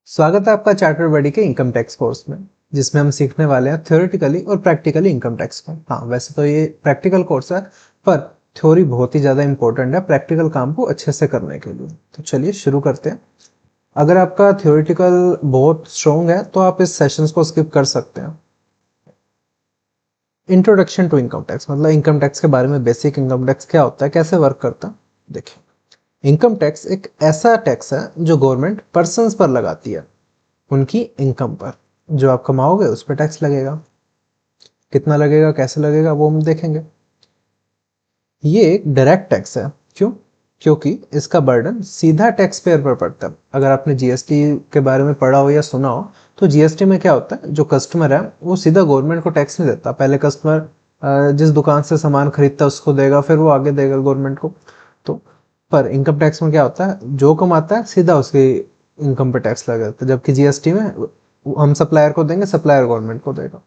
स्वागत है आपका चार्टर्ड बडी के इनकम टैक्स कोर्स में, जिसमें हम सीखने वाले हैं थ्योरेटिकली और प्रैक्टिकली इनकम टैक्स को। हाँ, वैसे तो ये प्रैक्टिकल कोर्स है, पर थ्योरी बहुत ही ज़्यादा इंपॉर्टेंट है प्रैक्टिकल काम को अच्छे से करने के लिए। तो चलिए शुरू करते हैं। अगर आपका थ्योरेटिकल बहुत स्ट्रॉन्ग है तो आप इस सेशंस को स्किप कर सकते हैं। इंट्रोडक्शन टू इनकम टैक्स मतलब इनकम टैक्स के बारे में, बेसिक इनकम टैक्स क्या होता है, कैसे वर्क करता है। देखिए, इनकम टैक्स एक ऐसा टैक्स है जो गवर्नमेंट पर्सन्स पर लगाती है, उनकी इनकम पर। जो आप कमाओगे उस पर टैक्स लगेगा। कितना लगेगा, कैसे लगेगा, वो हम देखेंगे। ये एक डायरेक्ट टैक्स है। क्यों? क्योंकि इसका बर्डन सीधा टैक्स पेयर पर पड़ता है। अगर आपने जीएसटी के बारे में पढ़ा हो या सुना हो, तो जीएसटी में क्या होता है, जो कस्टमर है वो सीधा गवर्नमेंट को टैक्स नहीं देता। पहले कस्टमर जिस दुकान से सामान खरीदता है उसको देगा, फिर वो आगे देगा गवर्नमेंट को। तो पर इनकम टैक्स में क्या होता है, जो कमाता है सीधा उसकी इनकम पे टैक्स लगा देता है, जबकि जीएसटी में हम सप्लायर को देंगे, सप्लायर गवर्नमेंट को देगा।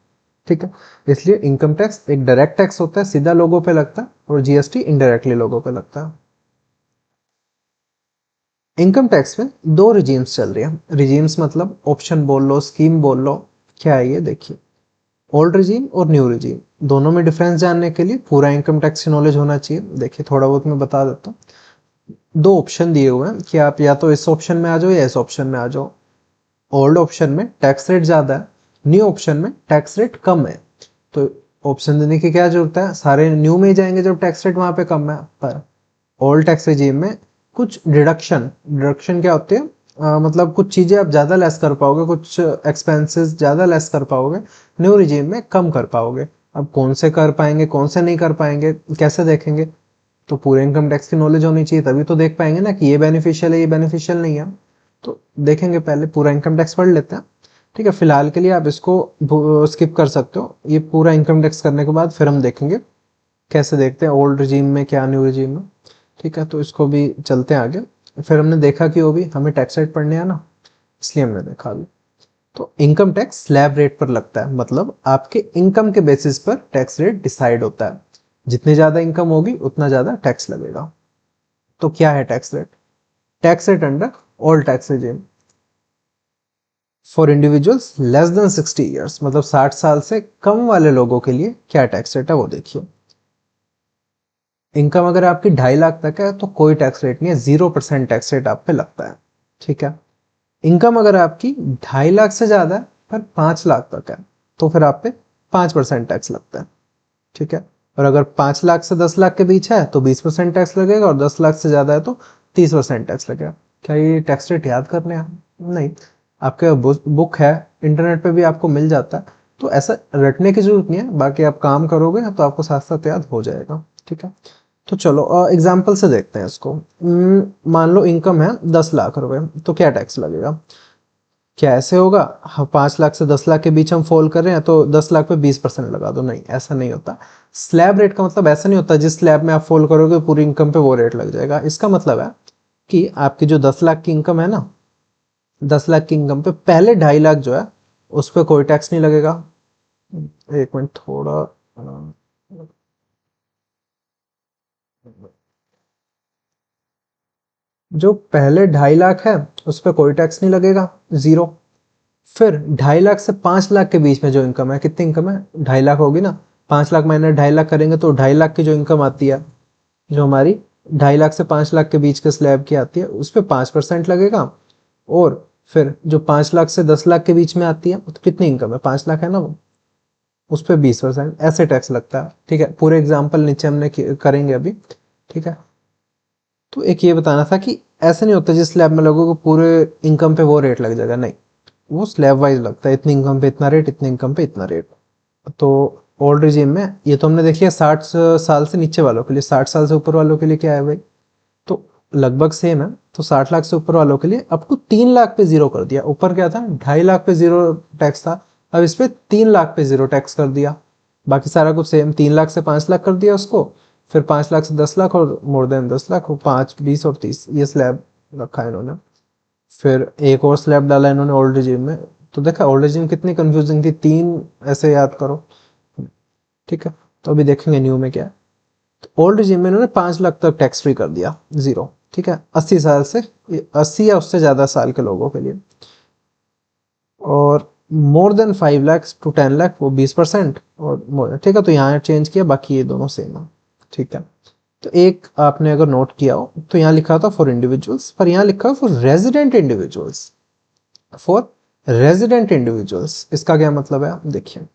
ठीक है, इसलिए इनकम टैक्स एक डायरेक्ट टैक्स होता है, सीधा लोगों पे लगता है, और जीएसटी इनडायरेक्टली लोगों पे लगता है। इनकम टैक्स में दो रिजीम्स चल रही है। रिजीम्स मतलब ऑप्शन बोल लो, स्कीम बोल लो, क्या है ये देखिए। ओल्ड रिजीम और न्यू रिजीम, दोनों में डिफरेंस जानने के लिए पूरा इनकम टैक्स की नॉलेज होना चाहिए। देखिए, थोड़ा बहुत मैं बता देता हूँ। दो ऑप्शन दिए हुए हैं कि आप या तो इस ऑप्शन में आ जाओ या इस ऑप्शन में आ जाओ। ओल्ड ऑप्शन में टैक्स रेट ज्यादा है, न्यू ऑप्शन में टैक्स रेट कम है। तो ऑप्शन देने की क्या जरूरत है, सारे न्यू में ही जाएंगे जब टैक्स रेट वहां पे कम है। पर ओल्ड टैक्स रिजीम में कुछ डिडक्शन, डिडक्शन क्या होते हैं, मतलब कुछ चीजें आप ज्यादा लेस कर पाओगे, कुछ एक्सपेंसेस ज्यादा लेस कर पाओगे, न्यू रिजीम में कम कर पाओगे। अब कौन से कर पाएंगे, कौन से नहीं कर पाएंगे, कैसे देखेंगे? तो पूरे इनकम टैक्स की नॉलेज होनी चाहिए, तभी तो देख पाएंगे ना कि ये बेनिफिशियल है, ये बेनिफिशियल नहीं है। तो देखेंगे, पहले पूरा इनकम टैक्स पढ़ लेते हैं। ठीक है, फिलहाल के लिए आप इसको स्किप कर सकते हो। ये पूरा इनकम टैक्स करने के बाद फिर हम देखेंगे कैसे देखते हैं ओल्ड रिजीम में क्या, न्यू रिजीम में। ठीक है, तो इसको भी चलते हैं आगे। फिर हमने देखा कि वो भी हमें टैक्स रेट पढ़ने है ना, इसलिए हमने देखा अभी। तो इनकम टैक्स स्लैब रेट पर लगता है, मतलब आपके इनकम के बेसिस पर टैक्स रेट डिसाइड होता है। जितनी ज्यादा इनकम होगी उतना ज्यादा टैक्स लगेगा। तो क्या है tax rate? Tax rate under all tax regime for individuals less than 60 years, मतलब 60 साल से कम वाले लोगों के लिए क्या टैक्स रेट है वो देखिए। इनकम अगर आपकी 2.5 लाख तक है तो कोई टैक्स रेट नहीं है, 0% टैक्स रेट आप पे लगता है। ठीक है, इनकम अगर आपकी 2.5 लाख से ज्यादा है पर 5 लाख तक है, तो फिर आप पे 5% टैक्स लगता है। ठीक है, और अगर 5 लाख से 10 लाख के बीच है तो 20% टैक्स लगेगा, और 10 लाख से ज्यादा है तो 30% टैक्स लगेगा। क्या ये टैक्स रेट याद करने हैं? नहीं, आपके बुक है, इंटरनेट पे भी आपको मिल जाता है। तो ऐसा रटने की जरूरत नहीं है, बाकी आप काम करोगे तो आपको साथ साथ याद हो जाएगा। ठीक है, तो चलो एग्जाम्पल से देखते हैं इसको। मान लो इनकम है 10 लाख रुपए, तो क्या टैक्स लगेगा? क्या ऐसे होगा, हाँ, 5 लाख से 10 लाख के बीच हम फॉल कर रहे हैं तो 10 लाख पे 20% लगा दो? नहीं, ऐसा नहीं होता। स्लैब रेट का मतलब ऐसा नहीं होता जिस स्लैब में आप फॉल करोगे पूरी इनकम पे वो रेट लग जाएगा। इसका मतलब है कि आपकी जो 10 लाख की इनकम है ना, 10 लाख की इनकम पे पहले 2.5 लाख जो है उस पर कोई टैक्स नहीं लगेगा। एक मिनट, थोड़ा जो पहले 2.5 लाख है उस पर कोई टैक्स नहीं लगेगा, जीरो। फिर 2.5 लाख से 5 लाख के बीच में जो इनकम है, कितनी इनकम है, 2.5 लाख होगी ना, 5 लाख माइनस 2.5 लाख करेंगे तो 2.5 लाख की जो इनकम आती है, जो हमारी 2.5 लाख से 5 लाख के बीच के स्लैब की आती है, उस पर 5% लगेगा। और फिर जो 5 लाख से 10 लाख के बीच में आती है, तो कितनी इनकम है, 5 लाख है ना वो, उस पर 20% ऐसे टैक्स लगता है। ठीक है, पूरे एग्जाम्पल नीचे हमने करेंगे अभी। ठीक है, तो एक ये बताना था कि ऐसे नहीं होता जिस स्लैब में लोगों को पूरे इनकम पे वो रेट लग जाएगा, नहीं, वो स्लैब वाइज लगता है, इतनी इनकम पे इतना रेट, इतनी इनकम पे इतना रेट। तो ओल्ड रिजीम में ये तो हमने देखिए 60 साल से नीचे वालों के लिए, 60 साल से ऊपर वालों के लिए क्या है भाई, तो लगभग सेम है। तो 60 लाख से ऊपर वालों के लिए अप टू 3 लाख पे जीरो कर दिया। ऊपर क्या था, 2.5 लाख पे जीरो टैक्स था, अब इस पे 3 लाख पे जीरो टैक्स कर दिया। बाकी सारा कुछ सेम, 3 लाख से 5 लाख कर दिया उसको, फिर 5 लाख से 10 लाख, और मोर देन 10 लाख, 5, 20 और 30, ये स्लैब रखा है इन्होंने। फिर एक और स्लैब डाला इन्होंने ओल्ड रिजीम में। तो देखा ओल्ड रिजीम कितनी कंफ्यूजिंग थी, 3 ऐसे याद करो। ठीक है, तो अभी देखेंगे न्यू में क्या है। तो ओल्ड रिजीम में इन्होंने 5 लाख तक टैक्स फ्री कर दिया, जीरो। ठीक है, 80 साल से, 80 या उससे ज्यादा साल के लोगों के लिए। और more than 5 lakh to 10 lakh वो 20%, और ठीक है, तो यहाँ चेंज किया, बाकी ये दोनों सेम है। ठीक है, तो एक आपने अगर नोट किया हो तो यहाँ लिखा था फॉर इंडिविजुअल्स, पर यहाँ लिखा है for resident individuals. For resident individuals इसका क्या मतलब है, देखिए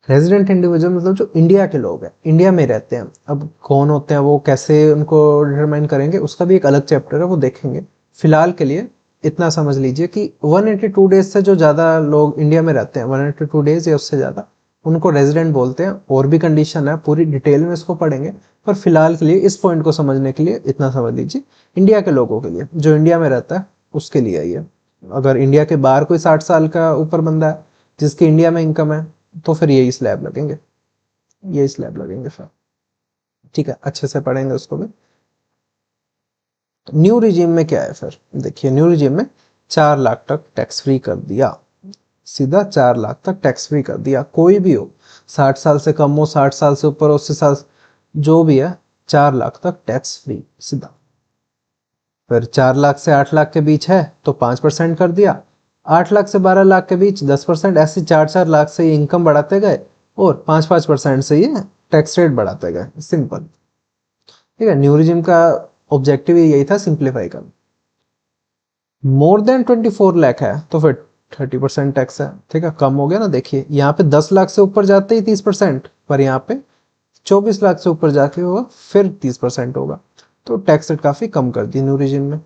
रेजिडेंट इंडिविजुअल मतलब जो इंडिया के लोग हैं, इंडिया में रहते हैं। अब कौन होते हैं वो, कैसे उनको डिटरमाइन करेंगे, उसका भी एक अलग चैप्टर है, वो देखेंगे। फिलहाल के लिए इतना समझ लीजिए कि 182 डेज से जो ज़्यादा लोग इंडिया में रहते हैं, 182 डेज या उससे ज़्यादा, उनको रेजिडेंट बोलते हैं। और भी कंडीशन है, पूरी डिटेल में इसको पढ़ेंगे, पर फिलहाल के लिए इस पॉइंट को समझने के लिए इतना समझ लीजिए, इंडिया के लोगों के लिए, जो इंडिया में रहता है उसके लिए ये। अगर इंडिया के बाहर कोई 60 साल का ऊपर बंदा है जिसकी इंडिया में इनकम है, तो फिर यही स्लैब लगेंगे, यही स्लैब लगेंगे फिर। ठीक है, अच्छे से पढ़ेंगे उसको भी। तो न्यू रिजीम में क्या है फिर, देखिए न्यू रिजीम में 4 लाख तक टैक्स फ्री कर दिया, सीधा 4 लाख तक टैक्स फ्री कर दिया। कोई भी हो, 60 साल से कम हो, 60 साल से ऊपर हो, 80 साल, जो भी है, 4 लाख तक टैक्स फ्री सीधा। फिर 4 लाख से 8 लाख के बीच है तो 5% कर दिया, 8 लाख से 12 लाख के बीच 10%, ऐसे 4 लाख से ये इनकम बढ़ाते गए और 5% से ये टैक्स रेट बढ़ाते गए। सिंपल। ठीक है, न्यू रिजिम का ऑब्जेक्टिव यही था, सिंप्लीफाई करना। मोर देन 24 लाख है तो फिर 30% टैक्स है। ठीक है, कम हो गया ना, देखिए यहाँ पे 10 लाख से ऊपर जाते ही 30%, पर यहाँ पे 24 लाख से ऊपर जाके होगा फिर 30% होगा। तो टैक्स रेट काफी कम कर दी न्यू रिजिम में।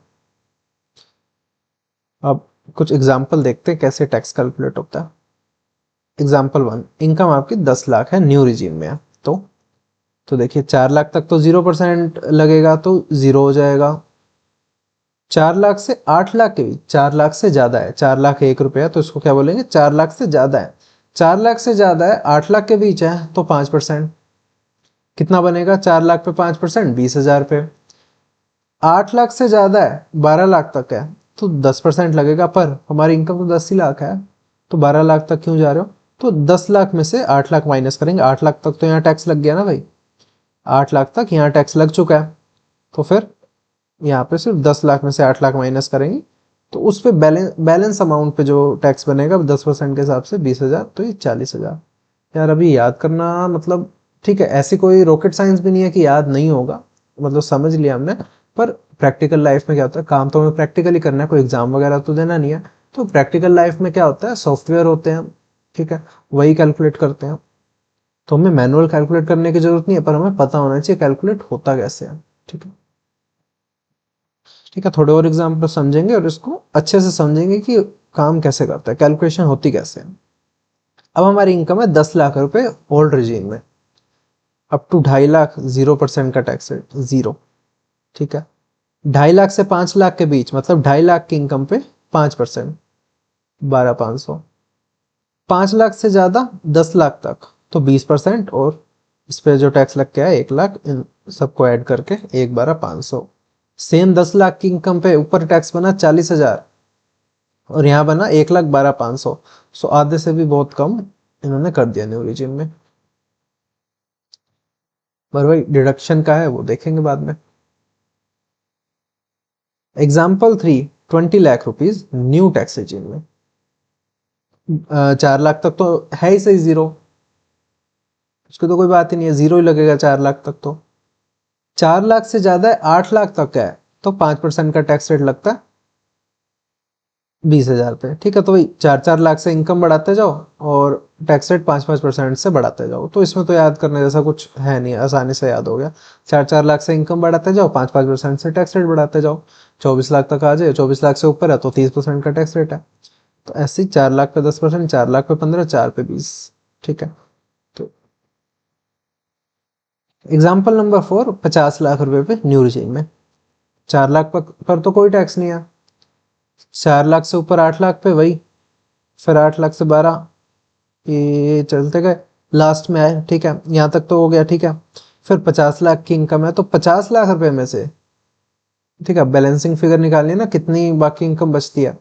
अब कुछ एग्जाम्पल देखते हैं कैसे टैक्स कैलकुलेट होता है। एग्जाम्पल 1, इनकम आपकी 10 लाख है, न्यू रिजीम में है, तो देखिए 4 लाख तक तो 0% लगेगा, तो 0 हो जाएगा। 4 लाख से 8 लाख के बीच, 4 लाख से ज्यादा है, 4 लाख 1 रुपया, तो इसको क्या बोलेंगे, 4 लाख से ज्यादा है। 4 लाख से ज्यादा है, 8 लाख के बीच है, तो 5%। कितना बनेगा 4 लाख पे 5%, 20,000 पे। 8 लाख से ज्यादा है, 12 लाख तक है, तो 10% लगेगा, पर हमारी इनकम तो 10 ही लाख है, तो 12 लाख तक क्यों जा रहे हो, तो 10 लाख में से 8 लाख माइनस करेंगे। 8 लाख तक तो यहाँ टैक्स लग गया ना भाई, 8 लाख तक यहाँ टैक्स लग चुका है, तो फिर यहाँ पे सिर्फ 10 लाख में से 8 लाख माइनस करेंगे, तो उस पे बैलेंस अमाउंट पे जो टैक्स बनेगा 10% के हिसाब से 20,000, तो ये 40,000। यार अभी याद करना मतलब, ठीक है, ऐसी कोई रॉकेट साइंस भी नहीं है कि याद नहीं होगा, मतलब समझ लिया हमने। पर प्रैक्टिकल लाइफ में क्या होता है, काम तो हमें प्रैक्टिकली करना है, कोई एग्जाम वगैरह तो देना नहीं है। तो प्रैक्टिकल लाइफ में क्या होता है, सॉफ्टवेयर होते हैं, ठीक है, वही कैलकुलेट करते हैं। तो हमें मैनुअल कैलकुलेट करने की जरूरत नहीं है, पर हमें पता होना चाहिए कैलकुलेट होता कैसे है। ठीक है, ठीक है, थोड़े और एग्जाम्पल समझेंगे और इसको अच्छे से समझेंगे कि काम कैसे करता है, कैलकुलेशन होती कैसे है। अब हमारी इनकम है 10 लाख रुपए ओल्ड रिजीम में, अप टू 2.5 लाख 0% का टैक्स रेट, 0। ठीक है, 2.5 लाख से 5 लाख के बीच, मतलब 2.5 लाख की इनकम पे 5%, 12,500। 5 लाख से ज्यादा 10 लाख तक तो 20%, और इस पे जो टैक्स लग के आया 1 लाख, इन सबको ऐड करके 1,12,500। सेम 10 लाख की इनकम पे ऊपर टैक्स बना 40,000, और यहाँ बना 1,12,500। सो आधे से भी बहुत कम इन्होंने कर दिया न्यू रिजिम में। पर भाई डिडक्शन का है वो देखेंगे बाद में। Example 3, 20 lakh rupees new tax regime में। 4 लाख तक तो है ही सही 0, उसकी तो कोई बात ही नहीं है, 0 ही लगेगा 4 लाख तक। तो 4 लाख से ज्यादा है, 8 लाख तक है, तो 5% का टैक्स रेट लगता है 20,000 पे। ठीक है, तो भाई 4-4 लाख से इनकम बढ़ाते जाओ और टैक्स रेट 5-5% से बढ़ाते जाओ, तो इसमें तो याद करने जैसा कुछ है नहीं, आसानी से याद हो गया। 4-4 लाख से इनकम बढ़ाते जाओ, 5-5% से टैक्स रेट बढ़ाते जाओ, 24 लाख तक आ जाए, 24 लाख से ऊपर है तो 30% का टैक्स रेट है। तो ऐसे ही 4 लाख पे 10%, 4 लाख पे 15, 4 पे 20। ठीक है, तो एग्जाम्पल नंबर 4, 50 लाख रुपए पे न्यू रिजीम में। 4 लाख पर तो कोई टैक्स नहीं है, 4 लाख से ऊपर 8 लाख पे वही, फिर 8 लाख से 12, ये चलते गए, लास्ट में आए। ठीक है, यहाँ तक तो हो गया। ठीक है, फिर 50 लाख की इनकम है, तो 50 लाख रुपए में से, ठीक है, बैलेंसिंग फिगर निकालनी है ना, कितनी बाकी इनकम बचती है।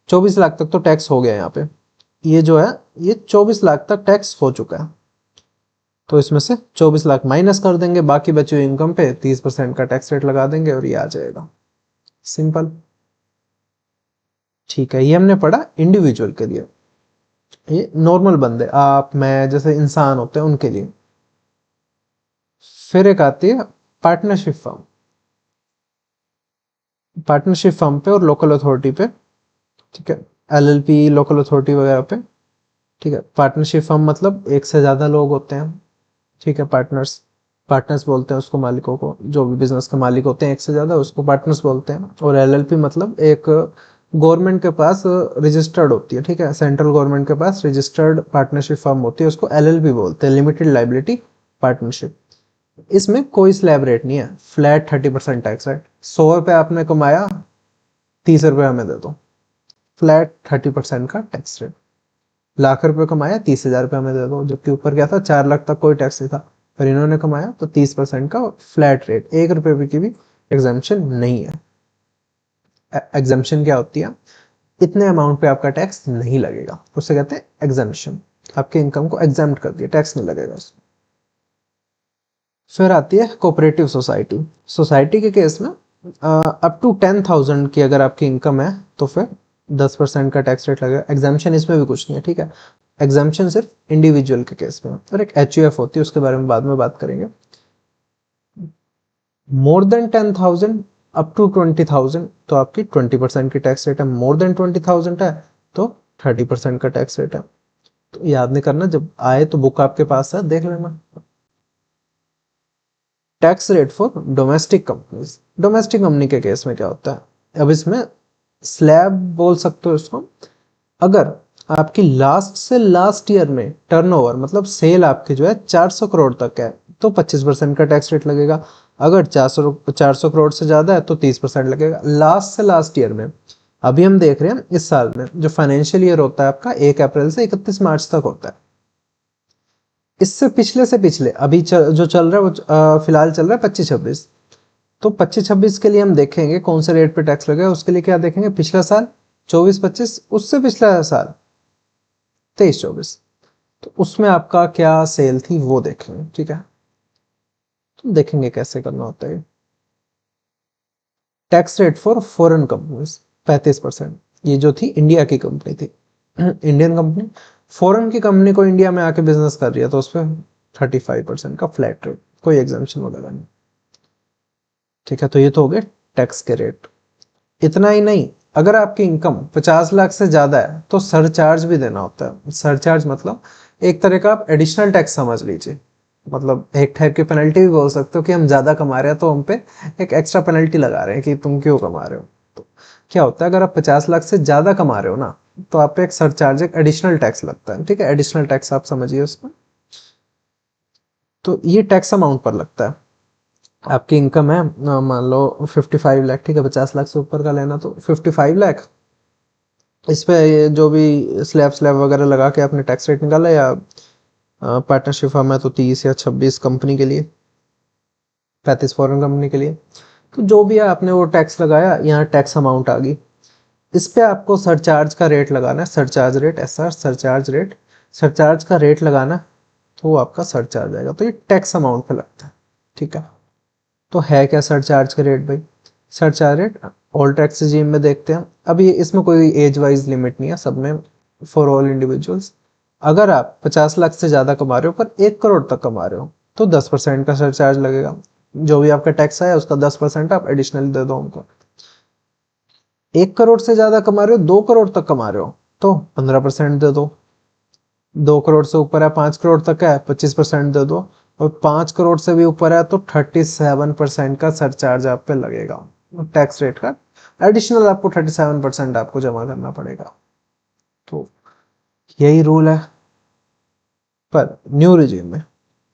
24 लाख तक तो टैक्स हो गया यहाँ पे, ये जो है ये 24 लाख तक टैक्स हो चुका है, तो इसमें से 24 लाख माइनस कर देंगे, बाकी बची हुई इनकम पे 30% का टैक्स रेट लगा देंगे और ये आ जाएगा। सिंपल। ठीक है, ये हमने पढ़ा इंडिविजुअल के लिए, ये नॉर्मल बंदे आप मैं जैसे इंसान होते हैं उनके लिए। फिर एक आती है पार्टनरशिप फर्म, पार्टनरशिप फर्म पे और लोकल अथॉरिटी पे, ठीक है, एलएलपी लोकल अथॉरिटी वगैरह पे, ठीक है। पार्टनरशिप फर्म मतलब एक से ज्यादा लोग होते हैं, ठीक है, पार्टनर्स, पार्टनर्स बोलते हैं उसको मालिकों को, जो भी बिजनेस के मालिक होते हैं एक से ज्यादा उसको पार्टनर्स बोलते हैं। और एलएलपी मतलब एक गवर्नमेंट के पास रजिस्टर्ड होती है, ठीक है, सेंट्रल गवर्नमेंट के पास रजिस्टर्ड पार्टनरशिप फर्म होती है, उसको एलएलपी बोलते हैं, लिमिटेड लाइबिलिटी पार्टनरशिप। इसमें कोई स्लैब रेट नहीं है, फ्लैट 30% टैक्स रेट। 100 रुपये आपने कमाया, 30 रुपये हमें दे दो, फ्लैट 30% का टैक्स रेट। लाख रुपए कमाया, 30,000 रुपये हमें दे दो, जबकि ऊपर क्या था 4 लाख तक कोई टैक्स नहीं था, पर इन्होंने कमाया तो 30% का फ्लैट रेट, 1 रुपये की भी एग्जाम्पशन नहीं है। एग्जाम्पशन क्या होती है, इतने अमाउंट पे आपका टैक्स नहीं लगेगा, उसे कहते हैं एग्जाम्पशन। आपके इनकम को एग्जाम्प्ट कर दिया, टैक्स नहीं लगेगा उसमें। फिर आती है कोऑपरेटिव सोसाइटी। सोसाइटी के केस में अप टू 10,000 की अगर आपकी इनकम है तो फिर 10% का टैक्स रेट लगेगा। एग्जाम्पशन इसमें भी कुछ नहीं है, ठीक है, एग्जाम्पशन सिर्फ इंडिविजुअल के केस में। और एक एचयूएफ होती है, उसके बारे में बाद में बात करेंगे। मोर देन 10,000 अप टू 20,000 तो आपकी 20% की टैक्स रेट है, मोर देन 20,000 है तो 30% का टैक्स रेट है। तो याद नहीं करना, जब आए तो बुक आपके पास है, देख लेना। Tax rate for domestic companies, domestic company के केस में क्या होता है, अब इसमें स्लैब बोल सकते हो इसको। अगर आपकी लास्ट से लास्ट ईयर में टर्नओवर मतलब सेल आपकी जो है 400 करोड़ तक है तो 25% का टैक्स रेट लगेगा। अगर 400 करोड़ से ज्यादा है तो 30% लगेगा, लास्ट से लास्ट ईयर में। अभी हम देख रहे हैं इस साल में जो फाइनेंशियल ईयर होता है आपका 1 अप्रैल से 31 मार्च तक होता है। इससे पिछले से पिछले अभी जो चल रहा है वो फिलहाल चल रहा है 25-26। तो 25-26 के लिए हम देखेंगे कौन से रेट पे टैक्स लगेगा, उसके लिए क्या देखेंगे, पिछला साल 24-25, उससे पिछला साल 23-24, तो उसमें आपका क्या सेल थी वो देखेंगे, ठीक है। तो देखेंगे कैसे करना होता है। Tax rate for foreign companies 35%, ये जो थी इंडिया की कंपनी थी, इंडियन कंपनी फॉरेन की कंपनी को इंडिया में आके बिजनेस कर रही है तो उस पर 35% का फ्लैट रेट, कोई एग्जाम्पशन वगैरह नहीं, ठीक है। तो ये तो हो गए टैक्स के रेट। इतना ही नहीं, अगर आपकी इनकम 50 लाख से ज्यादा है तो सरचार्ज भी देना होता है। सरचार्ज मतलब एक तरह का आप एडिशनल टैक्स समझ लीजिए, मतलब एक टाइप की पेनल्टी भी बोल सकते हो कि हम ज्यादा कमा रहे हैं तो हम पे एक एक्स्ट्रा पेनल्टी लगा रहे हैं कि तुम क्यों कमा रहे हो। तो क्या होता है, अगर आप 50 लाख से ज्यादा कमा रहे हो ना तो आप पे एक सरचार्ज, एक एडिशनल टैक्स लगता है, ठीक है, एडिशनल टैक्स आप समझिए उसमें। तो ये टैक्स अमाउंट पर लगता है। आपकी इनकम है मान लो 55 लाख, ठीक है, 50 लाख से ऊपर का लेना तो 55 लाख, इस पे ये जो भी स्लैब स्लैब वगैरह लगा के आपने टैक्स रेट निकाला, या पार्टनरशिप फर्म है तो 30 या 26 कंपनी के लिए, 35 फॉरेन कंपनी के लिए। तो जो भी है आपने वो टैक्स लगाया, यहाँ टैक्स अमाउंट आ गई। इस पे आपको सरचार्ज का रेट लगाना है, surcharge rate, SR surcharge rate, surcharge का रेट लगाना, तो वो आपका सरचार्ज आएगा। तो ये टैक्स अमाउंट पे लगता है, ठीक है। तो है क्या सरचार्ज का रेट भाई, surcharge rate all tax regime में देखते हैं। अब ये इसमें कोई एज वाइज लिमिट नहीं है, सब में फॉर ऑल इंडिविजुअल्स। अगर आप 50 लाख से ज्यादा कमा रहे हो पर 1 करोड़ तक कमा रहे हो तो 10% का सरचार्ज लगेगा। जो भी आपका टैक्स आया उसका 10% आप एडिशनल दे दो उनको। 1 करोड़ से ज्यादा कमा रहे हो, 2 करोड़ तक कमा रहे हो तो 15% दे दो। 2 करोड़ से ऊपर है, 5 करोड़ तक है, 25% दे दो। और 5 करोड़ से भी ऊपर है तो 37% का सरचार्ज आप पे लगेगा टैक्स रेट का, एडिशनल आपको 37% आपको जमा करना पड़ेगा। तो यही रूल है पर न्यू रिजीम में,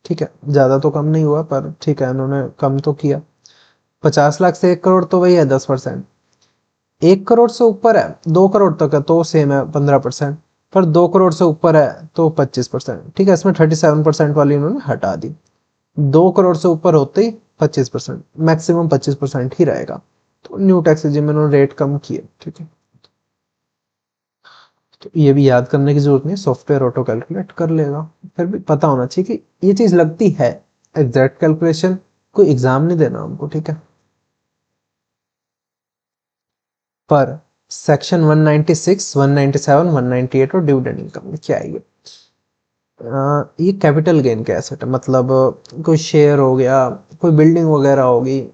ठीक है, ज्यादा तो कम नहीं हुआ पर ठीक है, उन्होंने कम तो किया। 50 लाख से 1 करोड़ तो वही है 10%, 1 करोड़ से ऊपर है, 2 करोड़ तक है तो सेम है 15%, पर 2 करोड़ से ऊपर है तो 25%, ठीक है, इसमें 37% वाली उन्होंने हटा दी। 2 करोड़ से ऊपर होते ही 25%, मैक्सिमम 25% ही रहेगा। तो न्यू टैक्स रिजीम में उन्होंने रेट कम किए, ठीक है। तो ये भी याद करने की जरूरत नहीं, सॉफ्टवेयर ऑटो कैलकुलेट कर लेगा। फिर भी पता होना चाहिए कि ये चीज लगती है, एग्जैक्ट कैलकुलेशन कोई एग्जाम नहीं देना हमको, ठीक है, पर सेक्शन 196, 197, 198 और डिविडेंड इनकम में क्या है ये कैपिटल गेन का एसेट है, मतलब कोई शेयर हो गया, कोई बिल्डिंग वगैरह होगी,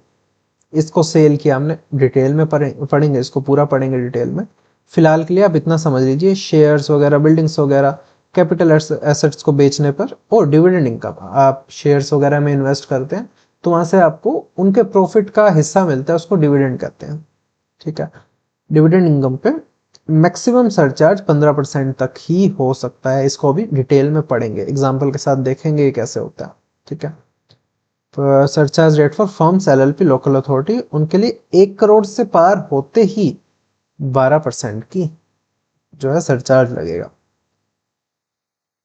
इसको सेल किया हमने। डिटेल में पढ़ेंगे, इसको पूरा पढ़ेंगे डिटेल में। फिलहाल के लिए आप इतना समझ लीजिए, शेयर्स वगैरह, बिल्डिंग्स वगैरह, कैपिटल एसेट्स को बेचने पर और डिविडेंड इनकम, आप शेयर्स वगैरह में इन्वेस्ट करते हैं तो वहां से आपको उनके प्रॉफिट का हिस्सा मिलता है, उसको डिविडेंड कहते हैं। ठीक है, डिविडेंड इनकम पे मैक्सिमम सरचार्ज 15% तक ही हो सकता है। इसको अभी डिटेल में पढ़ेंगे, एग्जाम्पल के साथ देखेंगे ये कैसे होता है। ठीक है, surcharge rate for firms, LLP, local authority, उनके लिए 1 करोड़ से पार होते ही 12% की जो है सरचार्ज लगेगा।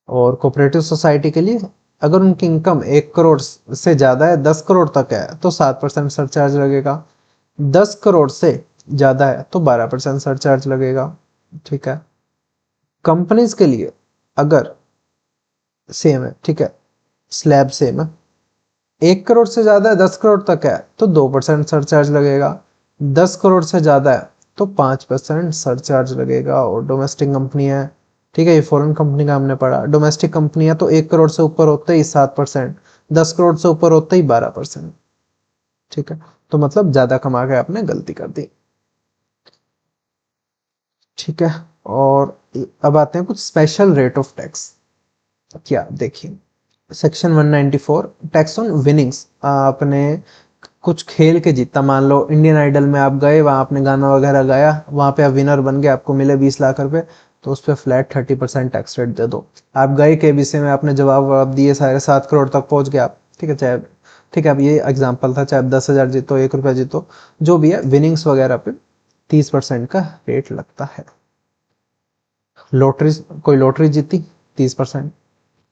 और कोऑपरेटिव सोसाइटी के लिए अगर उनकी इनकम 1 करोड़ से ज्यादा है, 10 करोड़ तक है, तो 7% सरचार्ज लगेगा। 10 करोड़ से ज्यादा है तो 12% सरचार्ज लगेगा। ठीक है, कंपनीज के लिए अगर सेम है, ठीक है, स्लैब सेम है, 1 करोड़ से ज्यादा है, 10 करोड़ तक है तो 2% सरचार्ज लगेगा। 10 करोड़ से ज्यादा है तो 5% सरचार्ज लगेगा। और डोमेस्टिक कंपनी है, ठीक है, ये फॉरेन कंपनी का हमने पढ़ा। डोमेस्टिक कंपनी है तो 1 करोड़ से ऊपर होते ही 7%, 10 करोड़ से ऊपर होते ही 12%। ठीक है, तो मतलब ज्यादा कमा के आपने गलती कर दी। ठीक है, और अब आते हैं कुछ स्पेशल रेट ऑफ टैक्स। क्या देखिए, सेक्शन 194, टैक्स ऑन विनिंग्स। आपने कुछ खेल के जीता, मान लो इंडियन आइडल में आप गए, वहां आपने गाना वगैरह गाया, वहां पे आप विनर बन गए, आपको मिले 20 लाख रुपए, तो उस पर फ्लैट 30% टैक्स रेट दे दो। आप गए केबीसी में, आपने जवाब दिए सारे, 7 करोड़ तक पहुंच गए आप। ठीक है, चाहे, ठीक है, अब ये एग्जाम्पल था, चाहे आप 10,000 जीतो, 1 रुपया जीतो, जो भी है, विनिंग्स वगैरह पे 30% का रेट लगता है। लॉटरी, कोई लॉटरी जीती, 30%।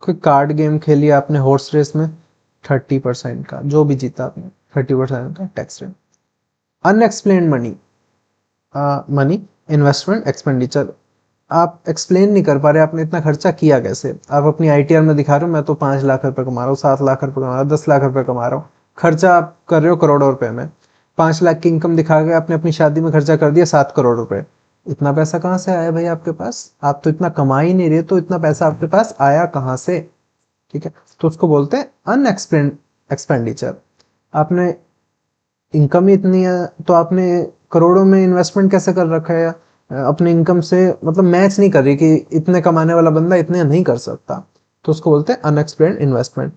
कोई कार्ड गेम खेली आपने हॉर्स रेस में, 30% का, जो भी जीता आपने 30% का tax rate. Unexplained money, money investment expenditure, आप एक्सप्लेन नहीं कर पा रहे आपने इतना खर्चा किया कैसे। आप अपनी आईटीआर में दिखा रहे हो मैं तो 5 लाख रुपए कमा रहा हूँ, 7 लाख रुपए कमा रहा हूँ, 10 लाख रुपए कमा रहा हूँ, खर्चा आप कर रहे हो करोड़ों रुपए में। 5 लाख की इनकम दिखा के आपने अपनी शादी में खर्चा कर दिया 7 करोड़ रुपए। इतना पैसा कहाँ से आया भाई आपके पास? आप तो इतना कमा ही नहीं रहे, तो इतना पैसा आपके पास आया कहाँ से? ठीक है, तो उसको बोलते हैं अनएक्सप्लेन एक्सपेंडिचर। आपने इनकम ही इतनी है तो आपने करोड़ों में इन्वेस्टमेंट कैसे कर रखा है? अपने इनकम से मतलब मैच नहीं कर रही कि इतने कमाने वाला बंदा इतने नहीं कर सकता, तो उसको बोलते हैं अनएक्सप्लेन्ड इन्वेस्टमेंट।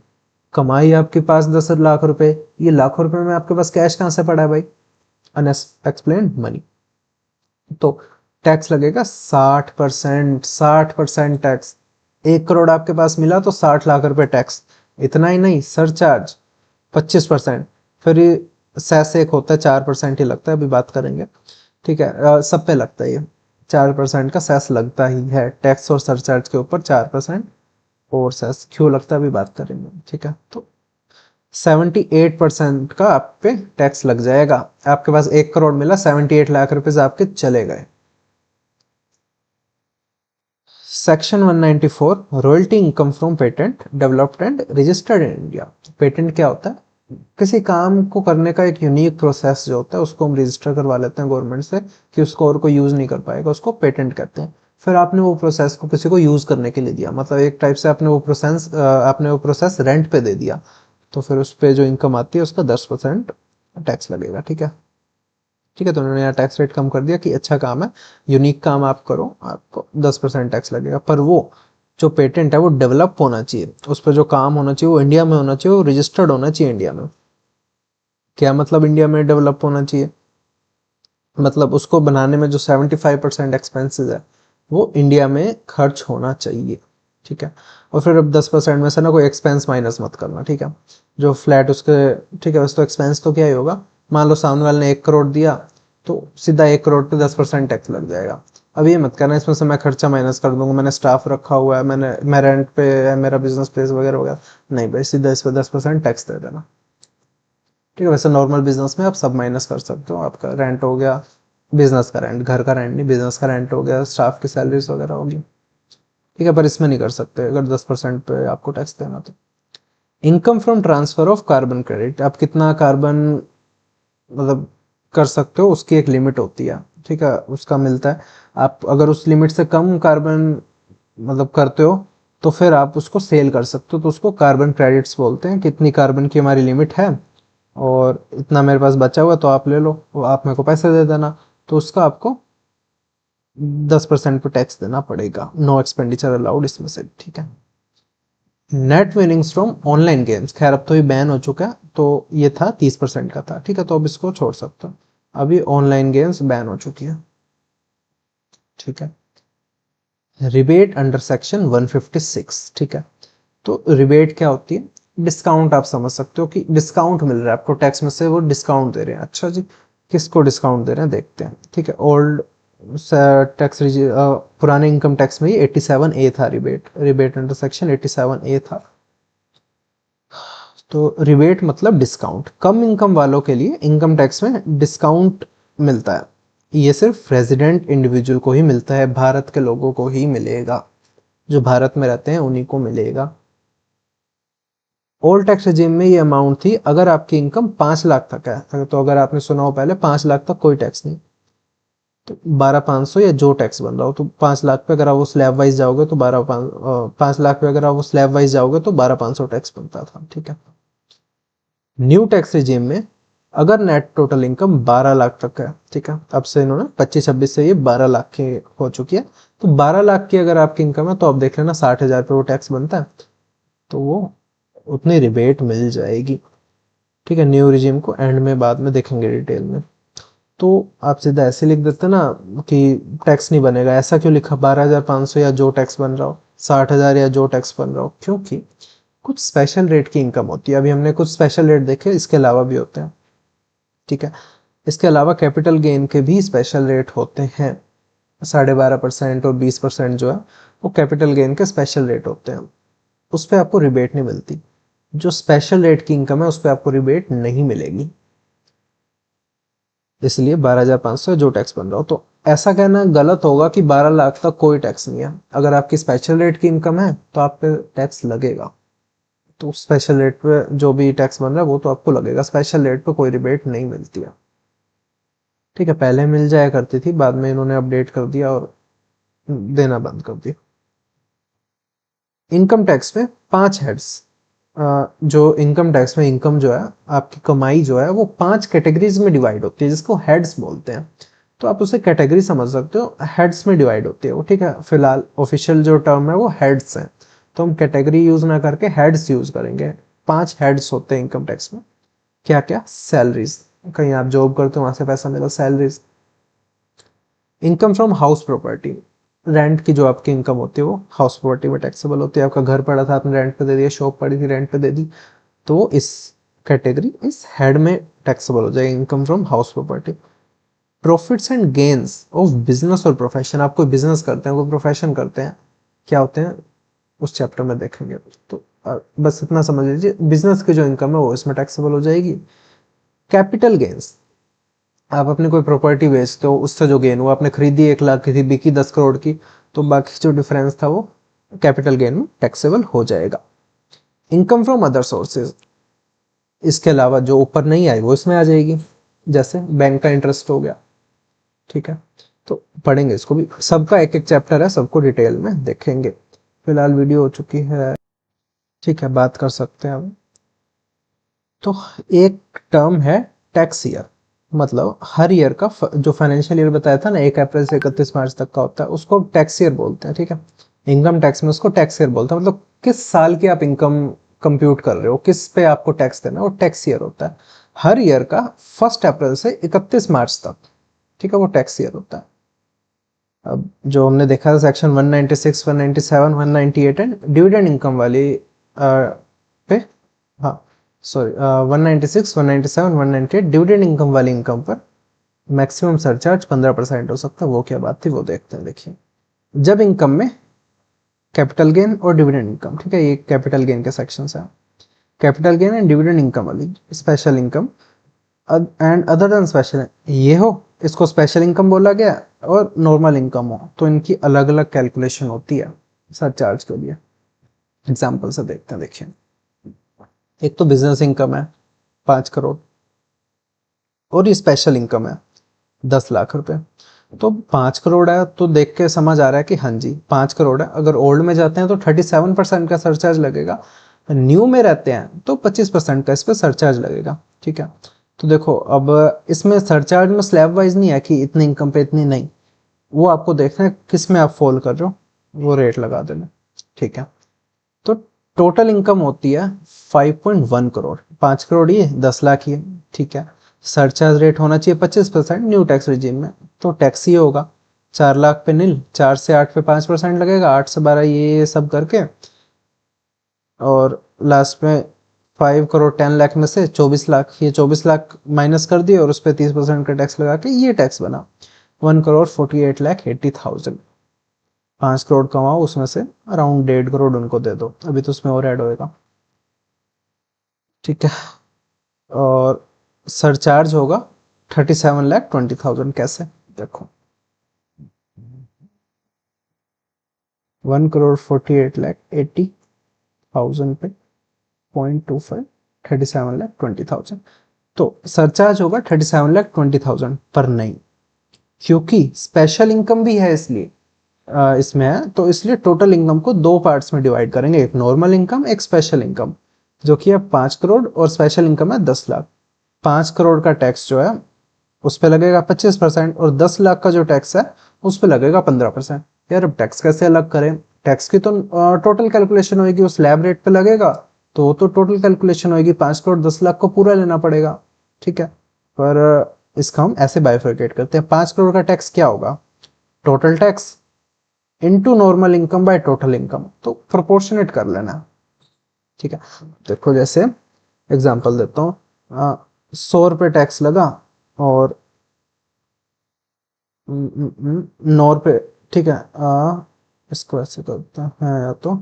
कमाई आपके पास 10 लाख रुपए, ये लाखों रुपए में आपके पास कैश कहां से पड़ा है भाई? Unexplained money. तो टैक्स लगेगा 60%, 60% टैक्स। 1 करोड़ आपके पास मिला तो 60 लाख रुपए टैक्स। इतना ही नहीं, सरचार्ज 25%। फिर ये सेस एक होता है, 4% ही लगता है, अभी बात करेंगे। ठीक है, सब पे लगता है ये, 4% का सेस लगता ही है, टैक्स और सरचार्ज के ऊपर 4% और सेस क्यों लगता है अभी बात करेंगे। ठीक है, तो 78% का आप पे टैक्स लग जाएगा। आपके पास 1 करोड़ मिला, 78 लाख रुपए आपके चले गए। Section 194, royalty income from patent developed and registered in India. Patent क्या होता है? किसी काम को करने का एक यूनिक प्रोसेस जो होता है, उसको हम रजिस्टर करवा लेते हैं गवर्नमेंट से कि उसको और कोई यूज नहीं कर पाएगा, उसको पेटेंट कहते हैं। फिर आपने वो प्रोसेस को किसी को यूज करने के लिए दिया, मतलब एक टाइप से आपने वो प्रोसेस रेंट पे दे दिया, तो फिर उस पे जो इनकम आती है उसका 10% टैक्स लगेगा। ठीक है, ठीक है, तो उन्होंने यहाँ टैक्स रेट कम कर दिया कि अच्छा काम है, यूनिक काम आप करो, आपको 10% टैक्स लगेगा। पर वो जो पेटेंट है वो डेवलप होना चाहिए, उस पर जो काम होना चाहिए वो इंडिया में होना चाहिए, वो रजिस्टर्ड होना चाहिए इंडिया में। क्या मतलब इंडिया में डेवलप होना चाहिए? मतलब उसको बनाने में जो 75% एक्सपेंसेस है वो इंडिया में खर्च होना चाहिए। ठीक है, और फिर अब 10% में से ना कोई एक्सपेंस माइनस मत करना। ठीक है, जो फ्लैट उसके, ठीक है, वैसे तो एक्सपेंस तो क्या ही होगा, मान लो सामने वाले ने 1 करोड़ दिया तो सीधा 1 करोड़ पे 10% टैक्स लग जाएगा। अब ये मत करना इसमें से मैं खर्चा माइनस कर दूंगा, मैंने स्टाफ रखा हुआ है, मैं रेंट पे है, मेरा बिजनेस प्लेस वगैरह वगैरह, नहीं भाई, सीधा इस पर 10% टैक्स दे देना। ठीक है, वैसे नॉर्मल बिजनेस में आप सब माइनस कर सकते हो, आपका रेंट हो गया, बिजनेस का रेंट, घर का रेंट नहीं, बिजनेस का रेंट हो गया, स्टाफ की सैलरीज वगैरह होगी। ठीक है, पर इसमें नहीं कर सकते अगर 10% पे आपको टैक्स देना तो। Income from transfer of carbon credit, आप कितना कार्बन मतलब कर सकते हो, उसकी एक लिमिट होती है। ठीक है, उसका मिलता है। आप अगर उस लिमिट से कम कार्बन मतलब करते हो तो फिर आप उसको सेल कर सकते हो, तो उसको कार्बन क्रेडिट्स बोलते हैं। कितनी कार्बन की हमारी लिमिट है और इतना मेरे पास बचा हुआ तो आप ले लो, वो आप मेरे को पैसे दे देना, तो उसका आपको 10% पे टैक्स देना पड़ेगा। नो एक्सपेंडिचर अलाउड इसमें से, ठीक है। Net winnings from online games, खैर अब तो ये बैन हो चुका है, तो ये था 30% का था, ठीक है, तो अब इसको छोड़ सकते हो। अभी ऑनलाइन गेम्स बैन हो चुकी है, ठीक है। रिबेट अंडर सेक्शन 156, ठीक है। तो रिबेट क्या होती है? डिस्काउंट, आप समझ सकते हो कि डिस्काउंट मिल रहा है आपको टैक्स में से, वो डिस्काउंट दे रहे हैं। अच्छा जी, किसको डिस्काउंट दे रहे हैं देखते हैं, ठीक है। ओल्ड टैक्स, पुराने इनकम टैक्स में ही 87A था rebate, rebate under section 87A था। तो रिबेट मतलब डिस्काउंट, कम इनकम वालों के लिए इनकम टैक्स में डिस्काउंट मिलता है। ये सिर्फ रेजिडेंट इंडिविजुअल को ही मिलता है, भारत के लोगों को ही मिलेगा, जो भारत में रहते हैं उन्हीं को मिलेगा। ओल्ड टैक्स रेजिम में ये अमाउंट थी अगर आपकी इनकम 5 लाख तक है, तो अगर आपने सुना हो पहले 5 लाख तक कोई टैक्स नहीं, तो 12,500 या जो टैक्स बन रहा हो, तो 5 लाख पे अगर आप वो स्लैब वाइज जाओगे तो 5 लाख पे अगर आप वो स्लैब वाइज जाओगे तो 12,500 टैक्स बनता था, ठीक है। न्यू टैक्स रेजिम में अगर नेट टोटल इनकम 12 लाख तक है, ठीक है, अब से इन्होंने 25-26 से ये 12 लाख की हो चुकी है, तो 12 लाख की अगर आपकी इनकम है तो आप देख लेना 60,000 पे वो टैक्स बनता है, तो वो उतनी रिबेट मिल जाएगी, ठीक है। न्यू रिजीम को एंड में बाद में देखेंगे डिटेल में। तो आप सीधा ऐसे लिख देते ना कि टैक्स नहीं बनेगा, ऐसा क्यों लिखा 12,500 या जो टैक्स बन रहा हो, 60,000 या जो टैक्स बन रहा हो? क्योंकि कुछ स्पेशल रेट की इनकम होती है। अभी हमने कुछ स्पेशल रेट देखे, इसके अलावा भी होते हैं, ठीक है। इसके अलावा कैपिटल गेन के भी स्पेशल रेट होते हैं, 12.5% और 20% जो है वो कैपिटल गेन के स्पेशल रेट होते हैं, उस पर आपको रिबेट नहीं मिलती। जो स्पेशल रेट की इनकम है उस पर आपको रिबेट नहीं मिलेगी, इसलिए 12,500 जो टैक्स बन रहा हो। तो ऐसा कहना गलत होगा कि 12 लाख तक कोई टैक्स नहीं है। अगर आपकी स्पेशल रेट की इनकम है तो आप पे टैक्स लगेगा, तो स्पेशल रेट पे जो भी टैक्स बन रहा है वो तो आपको लगेगा, स्पेशल रेट पे कोई रिबेट नहीं मिलती है, ठीक है। पहले मिल जाया करती थी, बाद में इन्होंने अपडेट कर दिया और देना बंद कर दिया। इनकम टैक्स में 5 हेड्स, जो इनकम टैक्स में इनकम जो है आपकी कमाई जो है वो 5 कैटेगरीज में डिवाइड होती है, जिसको हेड्स बोलते हैं। तो आप उसे कैटेगरी समझ सकते हो, हेड्स में डिवाइड होती है वो, ठीक है। फिलहाल ऑफिशियल जो टर्म है वो हेड्स है, तो हम कैटेगरी यूज ना करके हेड्स यूज करेंगे। 5 हेड्स होते हैं इनकम टैक्स में। क्या क्या? सैलरीज, कहीं आप जॉब करते हो वहां से पैसा मिला, salaries. Income from house property, rent की जो आपकी इनकम होती है वो हाउस प्रॉपर्टी में टैक्सेबल होती है। आपका घर पड़ा था, आपने रेंट पे दे दिया, शॉप पड़ी थी रेंट पे दे दी, तो वो इस कैटेगरी, इस हेड में टैक्सेबल हो जाएगी, income from house property. Profits and gains of business और प्रोफेशन, आप कोई बिजनेस करते हैं, कोई प्रोफेशन करते हैं, क्या होते हैं उस चैप्टर में देखेंगे। तो बस इतना समझ लीजिए, बिजनेस की जो इनकम है वो इसमें टैक्सेबल हो जाएगी। कैपिटल गेन्स, आप अपनी कोई प्रॉपर्टी बेचते हो, उससे जो गेन हुआ, आपने खरीदी 1 लाख की थी, बिकी 10 करोड़ की, तो बाकी जो डिफरेंस था वो कैपिटल गेन में टैक्सेबल हो जाएगा। इनकम फ्रॉम अदर सोर्सेज, इसके अलावा जो ऊपर नहीं आई वो इसमें आ जाएगी, जैसे बैंक का इंटरेस्ट हो गया, ठीक है। तो पढ़ेंगे इसको भी, सबका एक एक चैप्टर है, सबको डिटेल में देखेंगे। फिलहाल वीडियो हो चुकी है, ठीक है, बात कर सकते हैं अब। तो एक टर्म है टैक्स ईयर, मतलब हर ईयर का जो फाइनेंशियल ईयर बताया था ना, 1 अप्रैल से 31 मार्च तक का होता है, उसको टैक्स ईयर बोलते हैं, ठीक है। इनकम टैक्स में उसको टैक्स ईयर बोलते हैं, मतलब किस साल की आप इनकम कंप्यूट कर रहे हो, किस पे आपको टैक्स देना है, वो टैक्स ईयर होता है। हर ईयर का 1 अप्रैल से 31 मार्च तक, ठीक है, वो टैक्स ईयर होता है। अब जो हमने देखा था सेक्शन 196, 197, 198 एंड डिविडेंड इनकम वाली पे, हाँ सॉरी, 196, 197, 198 डिविडेंड इनकम वाली इनकम पर मैक्सिमम सरचार्ज 15% हो सकता है। वो क्या बात थी वो देखते हैं, देखिए। जब इनकम में कैपिटल गेन और डिविडेंड इनकम, ठीक है, ये कैपिटल गेन के सेक्शन है। Capital gain and dividend income वाली special income and other than special, ये हो, इसको स्पेशल इनकम बोला गया, और नॉर्मल इनकम हो तो इनकी अलग अलग कैलकुलेशन होती है सरचार्ज के लिए। एग्जाम्पल से देखते हैं, देखिए। एक तो बिजनेस इनकम है 5 करोड़, और ये स्पेशल इनकम है 10 लाख रुपए। तो 5 करोड़ है तो देख के समझ आ रहा है कि हाँ जी 5 करोड़ है। अगर ओल्ड में जाते हैं तो 37% का सरचार्ज लगेगा, न्यू में रहते हैं तो 25% का इस पर सरचार्ज लगेगा। ठीक है, तो देखो अब इसमें सरचार्ज में स्लैब वाइज नहीं है कि इतनी इनकम पे इतनी नहीं, वो आपको देखना है किस में आप फॉल कर रहे हो, वो रेट लगा देना। ठीक है, तो टोटल इनकम होती है 5.1 करोड़, 5 करोड़ ये 10 लाख ही है। ठीक है, सरचार्ज रेट होना चाहिए 25% न्यू टैक्स रिजीम में, तो टैक्स ही होगा 4 लाख पे नील, 4 से 8 पे 5% लगेगा, 8 से 12 ये सब करके, और लास्ट में 5 करोड़ 10 लाख में से 24 लाख, ये 24 लाख माइनस कर दिए और उस पर 30% का टैक्स लगा के ये टैक्स बना 1 करोड़ 48 लाख 80,000। 5 करोड़ कमाओ उसमें से अराउंड 1.5 करोड़ उनको दे दो, अभी तो उसमें और ऐड होएगा। ठीक है, और सरचार्ज होगा 37,20,000। कैसे देखो, 1 करोड़ 48 लाख 80,000 पे 0.25, 37,20,000। तो सरचार्ज होगा 37,20,000 पर नहीं, क्योंकि स्पेशल इनकम भी है इसलिए इसमें है, तो इसलिए टोटल इनकम को दो पार्ट्स में डिवाइड करेंगे, एक नॉर्मल इनकम एक स्पेशल इनकम, जो कि है 5 करोड़ और स्पेशल इनकम है 10 लाख। 5 करोड़ का टैक्स जो है उस पर लगेगा 25% और 10 लाख का जो टैक्स है उस पर लगेगा 15%। यार अब टैक्स कैसे अलग करें, टैक्स की तो टोटल कैलकुलेशन होगी, उस स्लैब रेट पे लगेगा तो वो तो टोटल कैलकुलेशन होगी, 5 करोड़ 10 लाख को पूरा लेना पड़ेगा। ठीक है, पर इसका हम ऐसे बाइफरकेट करते हैं, 5 करोड़ का टैक्स क्या होगा, total tax into normal income by total income, तो प्रोपोर्शनेट कर लेना। ठीक है, देखो जैसे एग्जांपल देता हूँ, 100 रुपये टैक्स लगा और 9 रुपये। ठीक है, इसको ऐसे करते हैं, या तो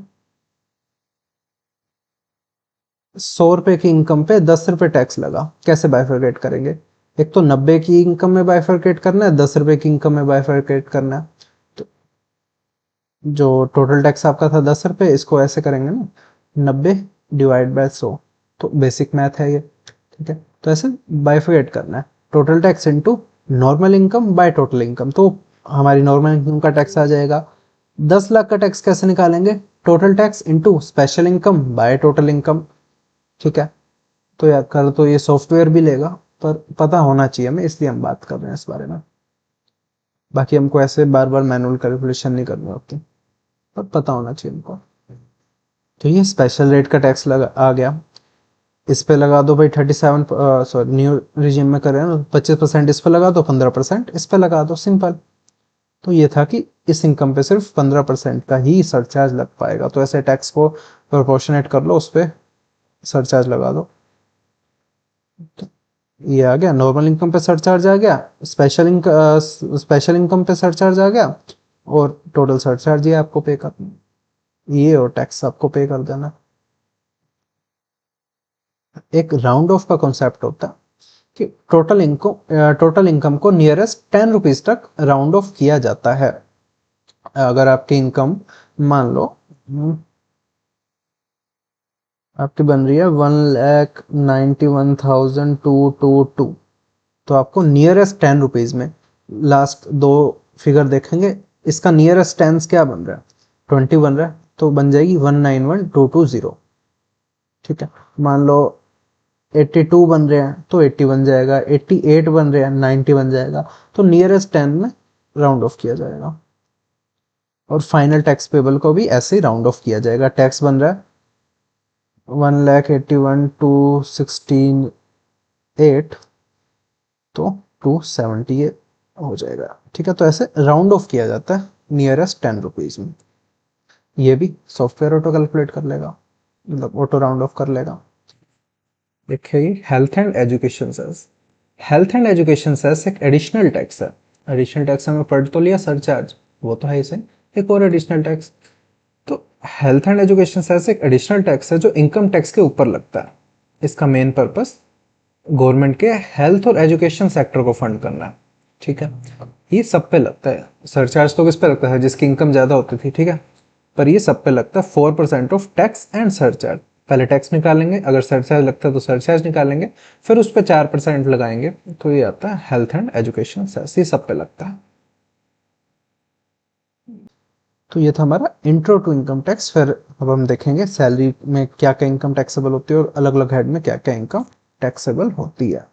100 रुपये की इनकम पे 10 रुपये टैक्स लगा, कैसे बाइफरकेट करेंगे, एक तो 90 की इनकम में बाइफरकेट करना है, 10 रुपये की इनकम में बाइफरकेट करना है। तो जो टोटल टैक्स आपका था 10 रुपये, इसको ऐसे करेंगे ना 90 डिवाइड बाय 100, तो बेसिक मैथ है ये। ठीक है, तो ऐसे बाइफरकेट करना है, total tax into normal income by total income, तो हमारी नॉर्मल इनकम का टैक्स आ जाएगा। 10 लाख का टैक्स कैसे निकालेंगे, total tax into special income by total income. ठीक है, तो यार कर तो ये सॉफ्टवेयर भी लेगा, पर पता होना चाहिए हमें, इसलिए हम बात कर रहे हैं इस बारे में। बाकी हमको ऐसे बार बार मैनुअल कैलकुलेशन नहीं करनी होती, पर पता होना चाहिए हमको। तो ये स्पेशल रेट का टैक्स लगा आ गया, इस पे लगा दो भाई 37, सॉरी न्यू रिजीम में करें ना, 25% इस पे लगा दो, 15% इस पे लगा दो, सिंपल। तो ये था कि इस इनकम पे सिर्फ 15% का ही सरचार्ज लग पाएगा, तो ऐसे टैक्स को प्रोपोर्शनेट कर लो, उस पे सरचार्ज लगा दो। तो ये आ गया, नॉर्मल इनकम पे सरचार्ज आ गया, स्पेशल इनकम पे सरचार्ज आ गया, और टोटल सरचार्ज ये आपको पे करना, ये और टैक्स आपको पे कर देना। एक राउंड ऑफ का कॉन्सेप्ट होता है कि टोटल इनकम को नियरेस्ट 10 रुपीज तक राउंड ऑफ किया जाता है। अगर आपकी इनकम मान लो आपकी बन रही है 1,91,222, तो आपको नियरेस्ट 10 रुपीज में लास्ट दो फिगर देखेंगे, इसका नियरेस्ट टेंस क्या बन रहा है, 20 बन रहा है, तो बन जाएगी 191,220। ठीक है, मान लो 82 बन रहे हैं तो 80 बन जाएगा, 88 बन रहे हैं 90 बन जाएगा, तो नियरेस्ट 10 में राउंड ऑफ किया जाएगा। और फाइनल टैक्स पेबल को भी ऐसे ही राउंड ऑफ किया जाएगा, टैक्स बन रहा है 1,81,216,8, तो 278 हो जाएगा। ठीक है, तो ऐसे राउंड ऑफ किया जाता है नियरेस्ट 10 रुपीज में। ये भी सॉफ्टवेयर ऑटो कैलकुलेट कर लेगा, मतलब ऑटो राउंड ऑफ कर लेगा। देखिए health and education cess, health and education cess एक एडिशनल टैक्स है। एडिशनल टैक्स हमें पढ़ तो लिया सरचार्ज, वो तो है इसे, एक और एडिशनल टैक्स। तो हेल्थ एंड एजुकेशन सेस एक एडिशनल टैक्स है जो इनकम टैक्स के ऊपर लगता है। इसका मेन पर्पस गवर्नमेंट के हेल्थ और एजुकेशन सेक्टर को फंड करना है। ठीक है, ये सब पे लगता है, सरचार्ज तो किस पे लगता है, जिसकी इनकम ज्यादा होती थी। ठीक है, पर ये सब पे लगता है 4% ऑफ टैक्स एंड सरचार्ज। पहले टैक्स निकालेंगे, अगर सरचार्ज लगता है तो सरचार्ज निकालेंगे, फिर उस पर 4% लगाएंगे, तो ये आता है हेल्थ एंड एजुकेशन सेस, ये सब पे लगता है। तो ये था हमारा इंट्रो टू इनकम टैक्स। फिर अब हम देखेंगे सैलरी में क्या क्या इनकम टैक्सेबल होती है और अलग अलग हेड में क्या क्या इनकम टैक्सेबल होती है।